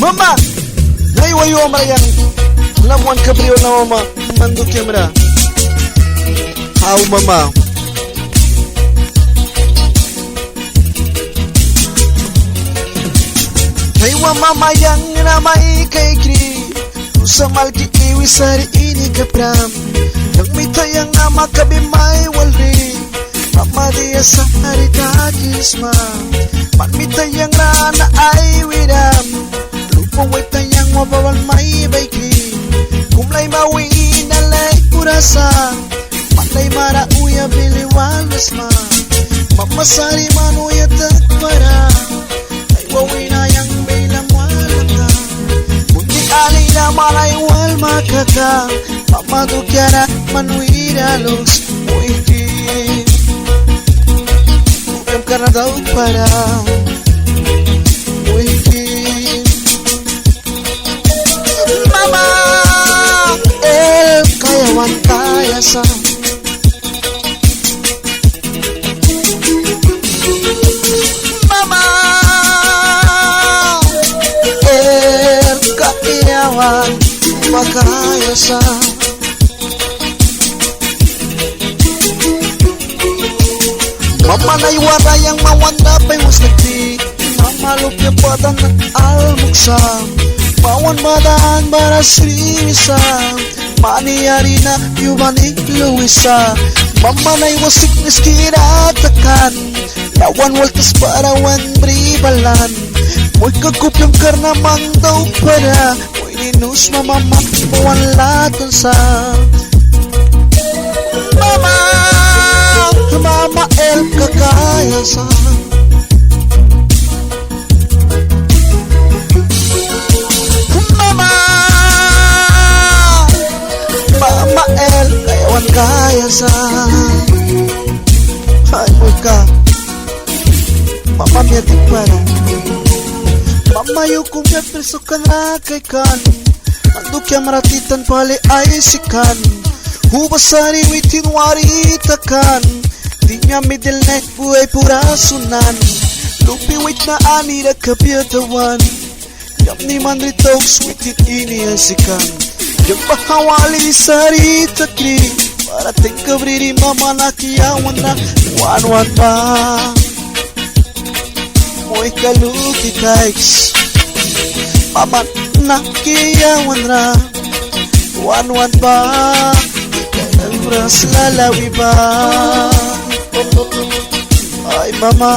Mama, naiwayo marayan. Lamuan kabriyo na mama, manduk kamera. How mama? Naiwa mama yang namai kay kri. Usamal ki iwi sari ini kapram. Yang mita yang nama kabimay walri. Mama dia sehari kakisma. Man mita yang rana ay widam. Lupong wita yang wabawal may baikri. Kumlay mawi inalay kurasa. Matay mara uya biliwan nasma. Mama sari manuya takpara. Ay wawina yang bilang walaka. Kunti alay na malay wal makaka. Mama dukyara manuira los muikin. Bukam karena daw para muikin. Mama kayawan kaya sa Mama kayawan makaya sa Mama naiwara yang mawanda pa'y mustati. Mama lupya padan ng almuksam. Mawan madaan para srimisa. Maniyari na yubaning luwisa. Mama naiwasik niskiratakan. Lawan waltas para wan bribalan. Mo'y kagupyang karna mang daw para. Mo'y ninus mama mawan laton sa Mama Mama kakaya sa Mama Mama kayawan kaya sa Ay mo ka Mama miyatik para Mama yukum ya preso ka na kay kan Manduk ya maratitan pali ay sikan Hubasari witin waritakan Di niya middle neck buhay pura sunan Lupiwit na ani na kapiyatawan Yam ni manritok sweetit ini asikan Yung bahawali ni sarita kri Para tingkabri mama nakiyawan na Wan-wan pa Mo'y kaluki kais Mama nakiyawan na Wan-wan pa Ras lalawi ba Ay mama